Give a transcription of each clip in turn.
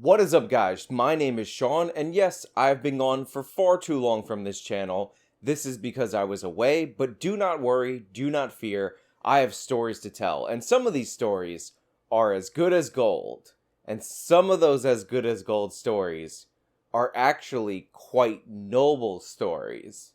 What is up, guys? My name is Sean, and yes, I've been gone for far too long from this channel. This is because I was away, but do not worry, do not fear, I have stories to tell, and some of these stories are as good as gold. And some of those as good as gold stories are actually quite noble stories.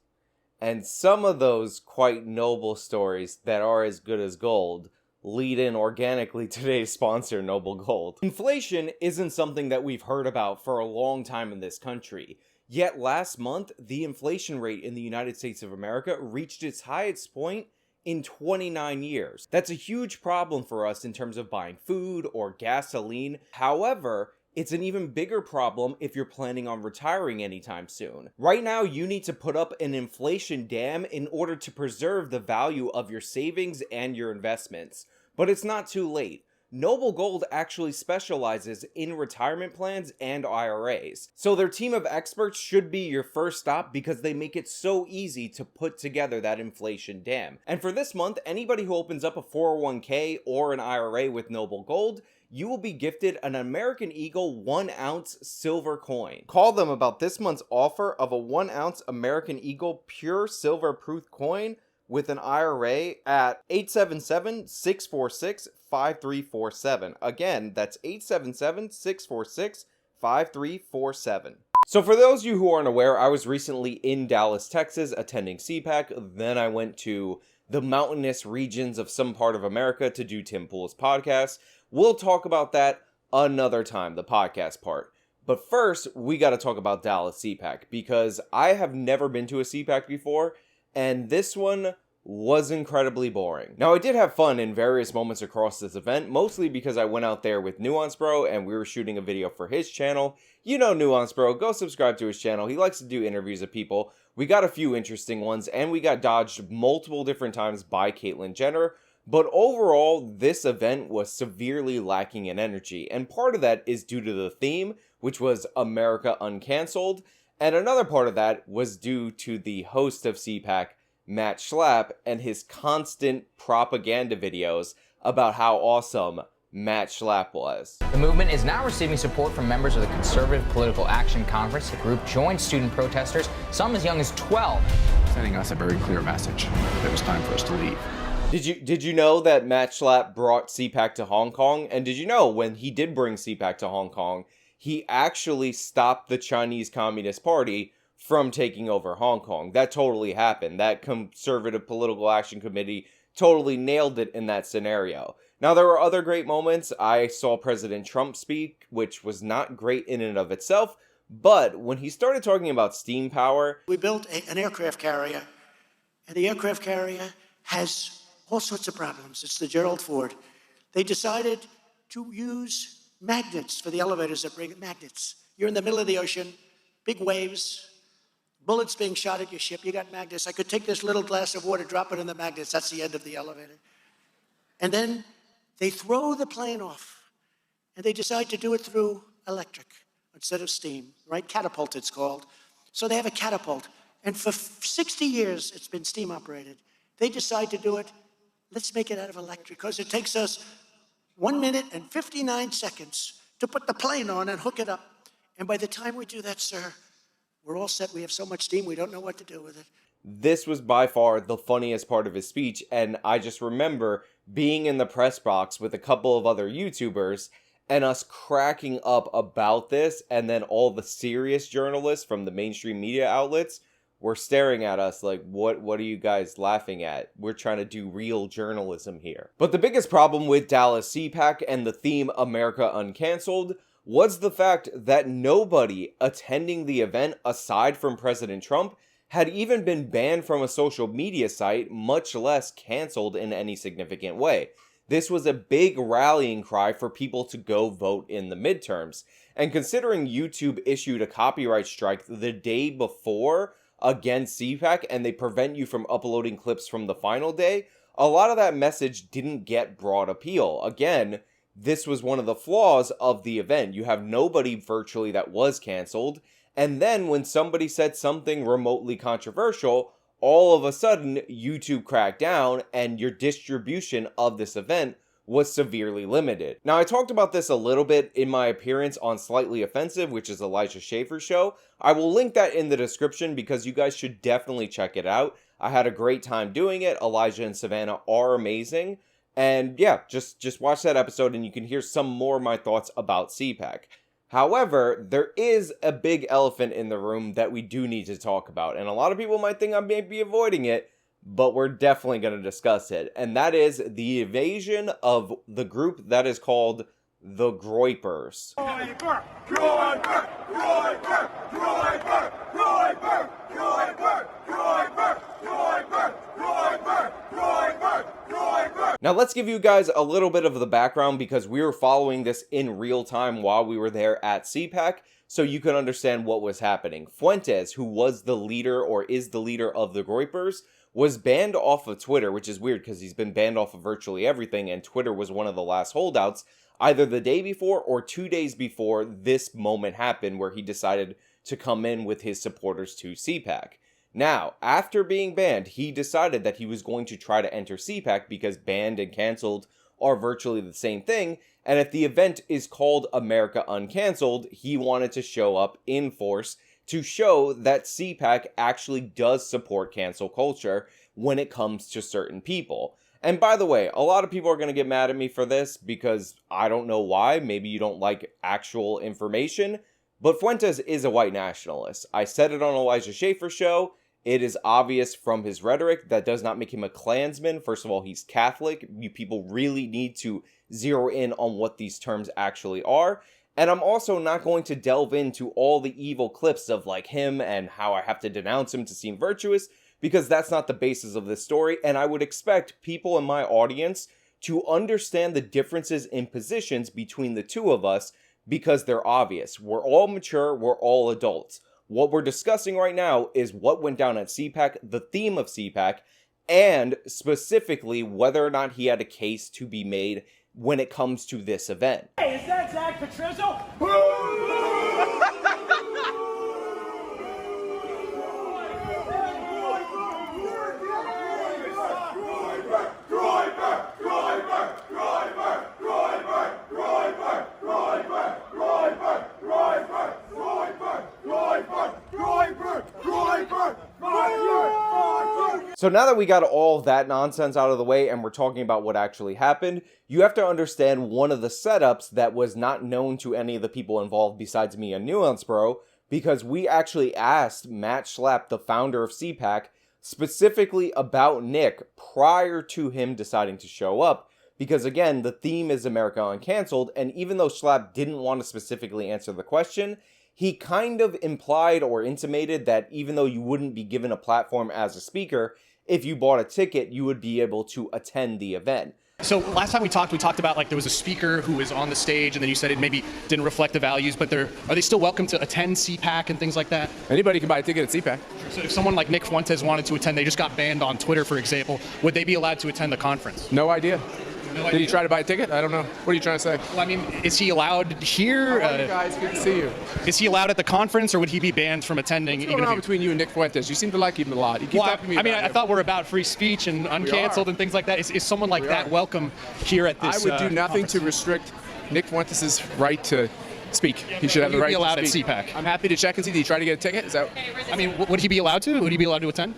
And some of those quite noble stories that are as good as gold lead in organically to today's sponsor, Noble Gold. Inflation isn't something that we've heard about for a long time in this country. Yet last month, the inflation rate in the United States of America reached its highest point in 29 years. That's a huge problem for us in terms of buying food or gasoline. However, it's an even bigger problem if you're planning on retiring anytime soon. Right now, you need to put up an inflation dam in order to preserve the value of your savings and your investments. But it's not too late. Noble Gold actually specializes in retirement plans and IRAs. So their team of experts should be your first stop because they make it so easy to put together that inflation dam. And for this month, anybody who opens up a 401k or an IRA with Noble Gold, you will be gifted an American Eagle 1-ounce silver coin. Call them about this month's offer of a 1-ounce American Eagle pure silver proof coin with an IRA at 877-646-5347. Again, that's 877-646-5347. So for those of you who aren't aware, I was recently in Dallas, Texas, attending CPAC. Then I went to the mountainous regions of some part of America to do Tim Pool's podcast. We'll talk about that another time, the podcast part. But first, we got to talk about Dallas CPAC, because I have never been to a CPAC before, and this one was incredibly boring. Now, I did have fun in various moments across this event, mostly because I went out there with Nuance Bro, and we were shooting a video for his channel. You know Nuance Bro, go subscribe to his channel. He likes to do interviews of people. We got a few interesting ones, and we got dodged multiple different times by Caitlyn Jenner. But overall, this event was severely lacking in energy, and part of that is due to the theme, which was America Uncancelled, and another part of that was due to the host of CPAC, Matt Schlapp, and his constant propaganda videos about how awesome Matt Schlapp was. The movement is now receiving support from members of the Conservative Political Action Conference. The group joined student protesters, some as young as 12. Sending us a very clear message that it was time for us to leave. Did you know that Matt Schlapp brought CPAC to Hong Kong? And did you know when he did bring CPAC to Hong Kong, he actually stopped the Chinese Communist Party from taking over Hong Kong? That totally happened. That Conservative Political Action Committee totally nailed it in that scenario. Now, there were other great moments. I saw President Trump speak, which was not great in and of itself. But when he started talking about steam power... We built an aircraft carrier, and the aircraft carrier has all sorts of problems. It's the Gerald Ford. They decided to use magnets for the elevators that bring magnets. You're in the middle of the ocean, big waves, bullets being shot at your ship, you got magnets. I could take this little glass of water, drop it in the magnets, that's the end of the elevator. And then they throw the plane off, and they decide to do it through electric instead of steam, right? Catapult, it's called. So they have a catapult, and for 60 years, it's been steam operated. They decide to do it, let's make it out of electric, because it takes us 1 minute and 59 seconds to put the plane on and hook it up. And by the time we do that, sir, we're all set. We have so much steam, we don't know what to do with it. This was by far the funniest part of his speech, and I just remember being in the press box with a couple of other YouTubers and us cracking up about this, and then all the serious journalists from the mainstream media outlets were staring at us like, what are you guys laughing at? We're trying to do real journalism here. But the biggest problem with Dallas CPAC and the theme America Uncancelled was the fact that nobody attending the event aside from President Trump had even been banned from a social media site, much less canceled in any significant way. This was a big rallying cry for people to go vote in the midterms. And considering YouTube issued a copyright strike the day before against CPAC, and they prevent you from uploading clips from the final day, a lot of that message didn't get broad appeal. Again, this was one of the flaws of the event. You have nobody virtually that was canceled, and then when somebody said something remotely controversial, all of a sudden YouTube cracked down, and your distribution of this event was severely limited. Now, I talked about this a little bit in my appearance on Slightly Offensive, which is Elijah Schaefer's show. I will link that in the description because you guys should definitely check it out. I had a great time doing it. Elijah and Savannah are amazing. And yeah, just watch that episode and you can hear some more of my thoughts about CPAC. However, there is a big elephant in the room that we do need to talk about. And a lot of people might think I may be avoiding it, but we're definitely going to discuss it. And that is the invasion of the group that is called the Groypers. Groyper! Groyper! Groyper! Groyper! Groyper! Groyper! Groyper! Groyper! Groyper! Groyper! Groyper! Now let's give you guys a little bit of the background because we were following this in real time while we were there at CPAC, so you can understand what was happening. Fuentes, who was the leader or is the leader of the Groypers, was banned off of Twitter, which is weird because he's been banned off of virtually everything, and Twitter was one of the last holdouts, either the day before or 2 days before this moment happened where he decided to come in with his supporters to CPAC. Now, after being banned, he decided that he was going to try to enter CPAC because banned and canceled are virtually the same thing, and if the event is called America Uncanceled, he wanted to show up in force to show that CPAC actually does support cancel culture when it comes to certain people. And by the way, a lot of people are going to get mad at me for this because I don't know why. Maybe you don't like actual information, but Fuentes is a white nationalist. I said it on Elijah Schaefer's show. It is obvious from his rhetoric. That does not make him a Klansman. First of all, he's Catholic. You people really need to zero in on what these terms actually are. And I'm also not going to delve into all the evil clips of like him and how I have to denounce him to seem virtuous, because that's not the basis of this story. And I would expect people in my audience to understand the differences in positions between the two of us because they're obvious. We're all mature, we're all adults. What we're discussing right now is what went down at CPAC, the theme of CPAC, and specifically whether or not he had a case to be made when it comes to this event. Hey, is that Zach Patricio? So now that we got all that nonsense out of the way and we're talking about what actually happened, you have to understand one of the setups that was not known to any of the people involved besides me and Nuance Bro, because we actually asked Matt Schlapp, the founder of CPAC, specifically about Nick prior to him deciding to show up, because again, the theme is America Uncanceled, and even though Schlapp didn't want to specifically answer the question, he kind of implied or intimated that even though you wouldn't be given a platform as a speaker, if you bought a ticket, you would be able to attend the event. So last time we talked about like there was a speaker who was on the stage and then you said it maybe didn't reflect the values, but are they still welcome to attend CPAC and things like that? Anybody can buy a ticket at CPAC. So if someone like Nick Fuentes wanted to attend, they just got banned on Twitter, for example, would they be allowed to attend the conference? No idea. Did he try to buy a ticket? I don't know. What are you trying to say? Well, I mean, is he allowed here? How are you guys? Good to see you. Is he allowed at the conference, or would he be banned from attending? What's going on between you and Nick Fuentes? You seem to like him a lot. You keep talking to me I mean, about I him. thought we're about free speech and uncanceled and things like that. Is someone like that welcome here at this? I would do nothing to restrict Nick Fuentes' right to speak. He should have the right to allowed to speak. at CPAC. I'm happy to check and see. Did he try to get a ticket? Is that? I mean, would he be allowed to? Would he be allowed to attend?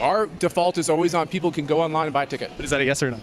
Our default is always on people can go online and buy a ticket. But is that a yes or no?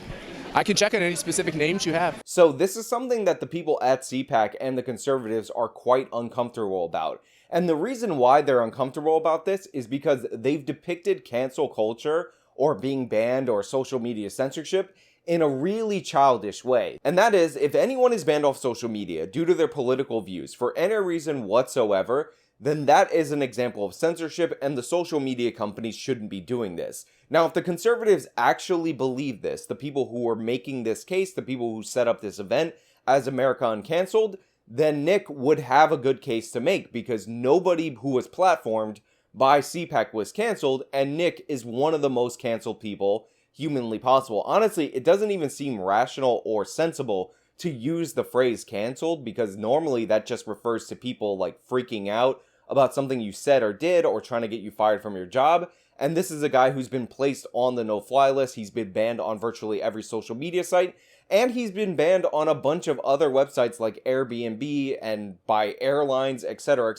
I can check on any specific names you have. So this is something that the people at CPAC and the conservatives are quite uncomfortable about. And the reason why they're uncomfortable about this is because they've depicted cancel culture or being banned or social media censorship in a really childish way. And that is, if anyone is banned off social media due to their political views for any reason whatsoever, then that is an example of censorship, and the social media companies shouldn't be doing this. Now, if the conservatives actually believe this, the people who are making this case, the people who set up this event as America Uncanceled, then Nick would have a good case to make, because nobody who was platformed by CPAC was canceled, and Nick is one of the most canceled people humanly possible. Honestly, it doesn't even seem rational or sensible to use the phrase canceled, because normally that just refers to people like freaking out about something you said or did or trying to get you fired from your job. And this is a guy who's been placed on the no-fly list. He's been banned on virtually every social media site. And he's been banned on a bunch of other websites like Airbnb and by airlines, etc.,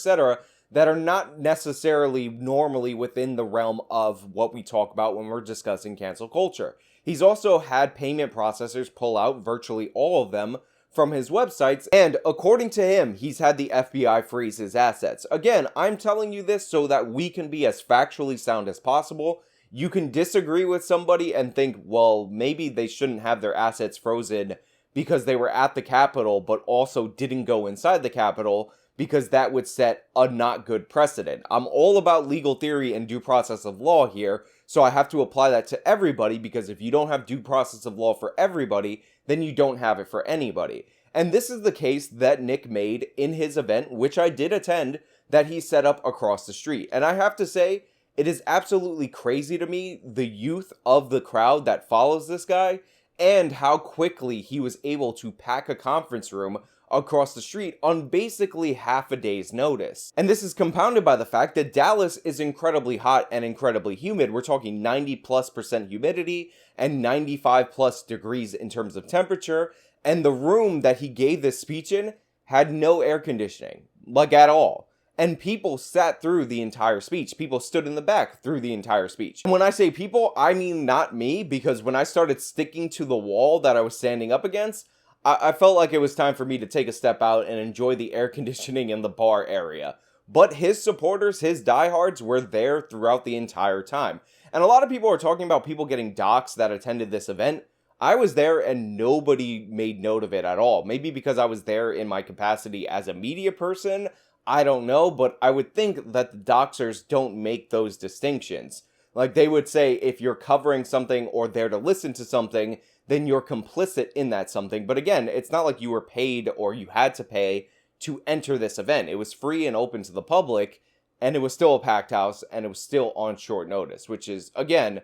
that are not necessarily normally within the realm of what we talk about when we're discussing cancel culture. He's also had payment processors pull out virtually all of them from his websites, and according to him, he's had the FBI freeze his assets. Again, I'm telling you this so that we can be as factually sound as possible. You can disagree with somebody and think, well, maybe they shouldn't have their assets frozen because they were at the Capitol, but also didn't go inside the Capitol, because that would set a not good precedent. I'm all about legal theory and due process of law here, so I have to apply that to everybody, because if you don't have due process of law for everybody, then you don't have it for anybody. And this is the case that Nick made in his event, which I did attend, that he set up across the street. And I have to say, it is absolutely crazy to me, the youth of the crowd that follows this guy, and how quickly he was able to pack a conference room across the street on basically half a day's notice. And this is compounded by the fact that Dallas is incredibly hot and incredibly humid. We're talking 90+% humidity and 95+ degrees in terms of temperature. And the room that he gave this speech in had no air conditioning, like at all. And people sat through the entire speech. People stood in the back through the entire speech. And when I say people, I mean not me, because when I started sticking to the wall that I was standing up against, I felt like it was time for me to take a step out and enjoy the air conditioning in the bar area. But his supporters, his diehards, were there throughout the entire time. And a lot of people are talking about people getting doxxed that attended this event. I was there and nobody made note of it at all. Maybe because I was there in my capacity as a media person, I don't know, but I would think that the doxers don't make those distinctions. Like, they would say if you're covering something or there to listen to something, then you're complicit in that something. But again, it's not like you were paid or you had to pay to enter this event. It was free and open to the public, and it was still a packed house, and it was still on short notice, which is, again,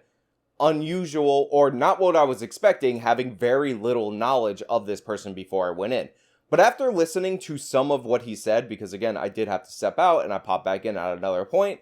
unusual or not what I was expecting, having very little knowledge of this person before I went in. But after listening to some of what he said, because again, I did have to step out and I popped back in at another point,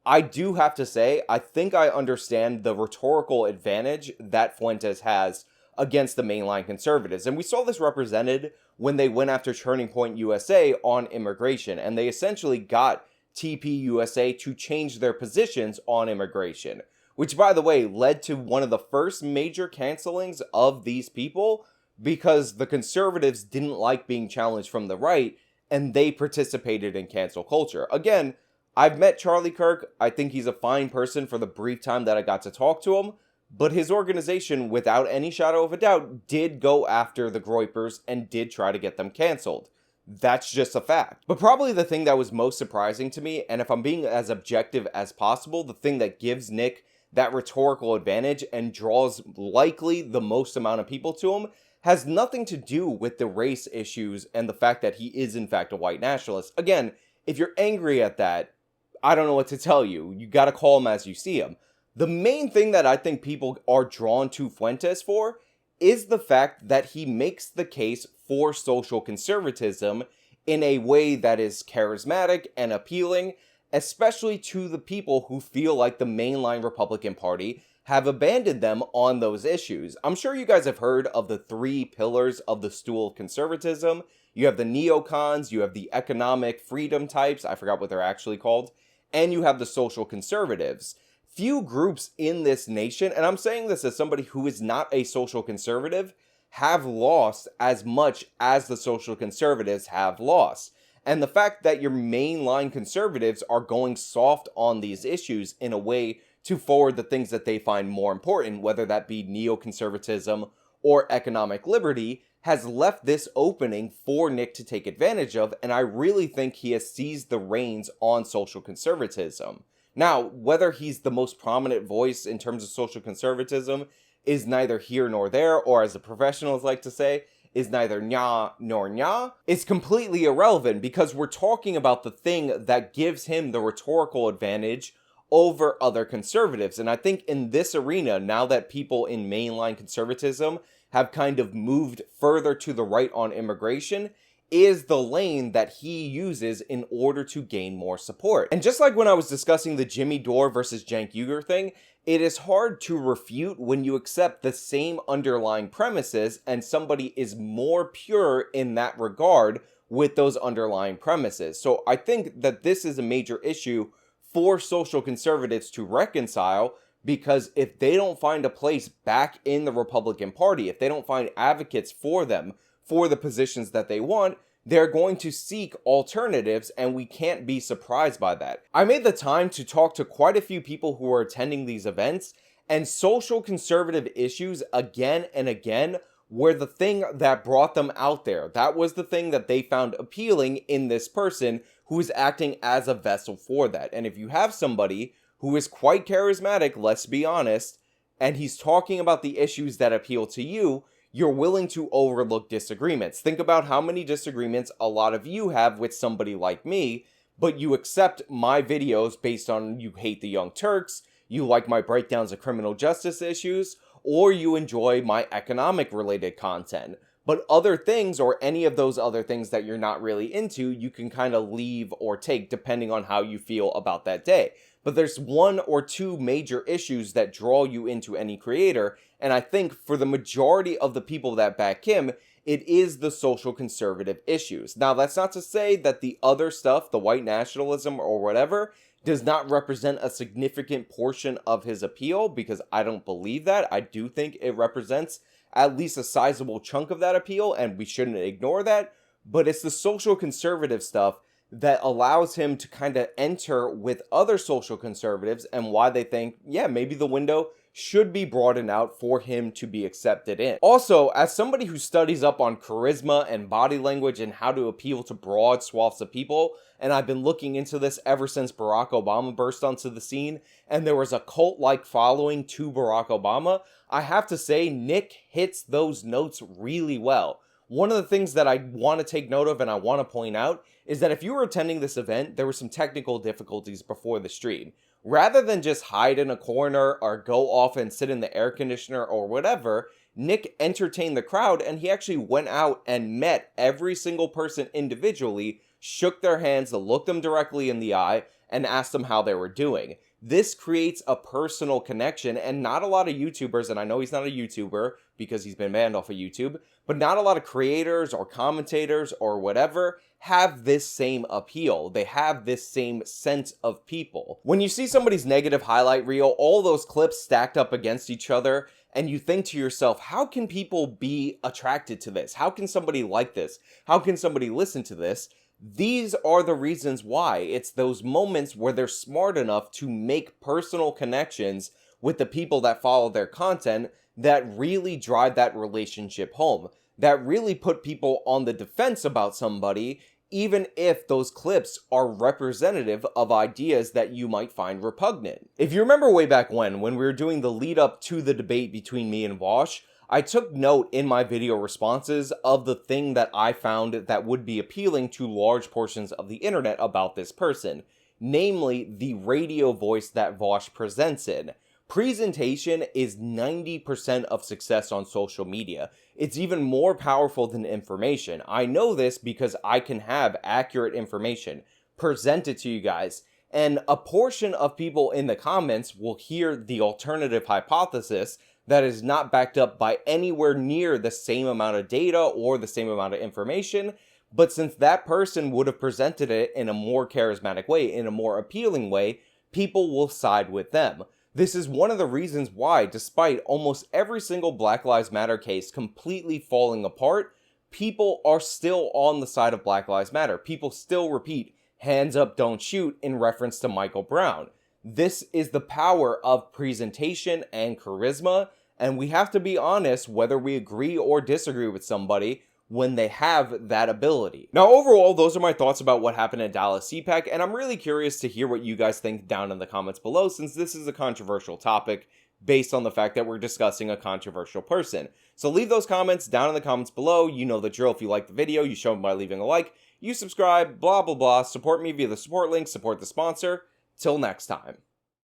I do have to say, I think I understand the rhetorical advantage that Fuentes has against the mainline conservatives. And we saw this represented when they went after Turning Point USA on immigration, and they essentially got TPUSA to change their positions on immigration, which, by the way, led to one of the first major cancelings of these people, because the conservatives didn't like being challenged from the right, and they participated in cancel culture. Again, I've met Charlie Kirk. I think he's a fine person for the brief time that I got to talk to him, but his organization, without any shadow of a doubt, did go after the Groypers and did try to get them canceled. That's just a fact. But probably the thing that was most surprising to me, and if I'm being as objective as possible, the thing that gives Nick that rhetorical advantage and draws likely the most amount of people to him, has nothing to do with the race issues and the fact that he is in fact a white nationalist. Again, if you're angry at that, I don't know what to tell you. You gotta call him as you see him. The main thing that I think people are drawn to Fuentes for is the fact that he makes the case for social conservatism in a way that is charismatic and appealing, especially to the people who feel like the mainline Republican Party have abandoned them on those issues. I'm sure you guys have heard of the 3 pillars of the stool of conservatism. You have the neocons, you have the economic freedom types, I forgot what they're actually called, and you have the social conservatives. Few groups in this nation, and I'm saying this as somebody who is not a social conservative, have lost as much as the social conservatives have lost. And the fact that your mainline conservatives are going soft on these issues in a way to forward the things that they find more important, whether that be neoconservatism or economic liberty, has left this opening for Nick to take advantage of, and I really think he has seized the reins on social conservatism. Now, whether he's the most prominent voice in terms of social conservatism is neither here nor there, or as the professionals like to say, is neither nya nor nya, is completely irrelevant, because we're talking about the thing that gives him the rhetorical advantage over other conservatives. And I think in this arena, now that people in mainline conservatism have kind of moved further to the right on immigration, is the lane that he uses in order to gain more support. And just like when I was discussing the Jimmy Dore versus Cenk Uygur thing, it is hard to refute when you accept the same underlying premises and somebody is more pure in that regard with those underlying premises. So I think that this is a major issue for social conservatives to reconcile, because if they don't find a place back in the Republican Party, if they don't find advocates for them, for the positions that they want, they're going to seek alternatives, and we can't be surprised by that. I made the time to talk to quite a few people who are attending these events, and social conservative issues again and again were the thing that brought them out there. That was the thing that they found appealing in this person who is acting as a vessel for that. And if you have somebody who is quite charismatic, let's be honest, and he's talking about the issues that appeal to you, you're willing to overlook disagreements. Think about how many disagreements a lot of you have with somebody like me, but you accept my videos based on you hate the Young Turks, you like my breakdowns of criminal justice issues, or you enjoy my economic related content. But other things, or any of those other things that you're not really into, you can kind of leave or take depending on how you feel about that day. But there's one or two major issues that draw you into any creator, and I think for the majority of the people that back him, it is the social conservative issues. Now, that's not to say that the other stuff, the white nationalism or whatever, does not represent a significant portion of his appeal, because I don't believe that. I do think it represents at least a sizable chunk of that appeal, and we shouldn't ignore that, but it's the social conservative stuff that allows him to kind of enter with other social conservatives, and why they think, yeah, maybe the window should be broadened out for him to be accepted in. Also, as somebody who studies up on charisma and body language and how to appeal to broad swaths of people, and I've been looking into this ever since Barack Obama burst onto the scene, and there was a cult-like following to Barack Obama, I have to say Nick hits those notes really well. One of the things that I want to take note of and I want to point out is that if you were attending this event, there were some technical difficulties before the stream. Rather than just hide in a corner or go off and sit in the air conditioner or whatever, Nick entertained the crowd, and he actually went out and met every single person individually, shook their hands, looked them directly in the eye, and asked them how they were doing. This creates a personal connection, and not a lot of YouTubers, and I know he's not a YouTuber because he's been banned off of YouTube, but not a lot of creators or commentators or whatever have this same appeal. They have this same sense of people. When you see somebody's negative highlight reel, all those clips stacked up against each other, and you think to yourself, how can people be attracted to this? How can somebody like this? How can somebody listen to this? These are the reasons why. It's those moments where they're smart enough to make personal connections with the people that follow their content that really drive that relationship home, that really put people on the defense about somebody, even if those clips are representative of ideas that you might find repugnant. If you remember way back when we were doing the lead up to the debate between me and Wash, I took note in my video responses of the thing that I found that would be appealing to large portions of the internet about this person, namely the radio voice that Vosh presents in. Presentation is 90% of success on social media. It's even more powerful than information. I know this because I can have accurate information, present it to you guys, and a portion of people in the comments will hear the alternative hypothesis that is not backed up by anywhere near the same amount of data or the same amount of information, but since that person would have presented it in a more charismatic way, in a more appealing way, people will side with them. This is one of the reasons why, despite almost every single Black Lives Matter case completely falling apart, people are still on the side of Black Lives Matter. People still repeat, hands up, don't shoot, in reference to Michael Brown. This is the power of presentation and charisma, and we have to be honest whether we agree or disagree with somebody when they have that ability. Now, overall, those are my thoughts about what happened at Dallas CPAC, and I'm really curious to hear what you guys think down in the comments below, since this is a controversial topic based on the fact that we're discussing a controversial person. So leave those comments down in the comments below. You know the drill. If you like the video, you show them by leaving a like, you subscribe, blah, blah, blah. Support me via the support link, support the sponsor. Till next time.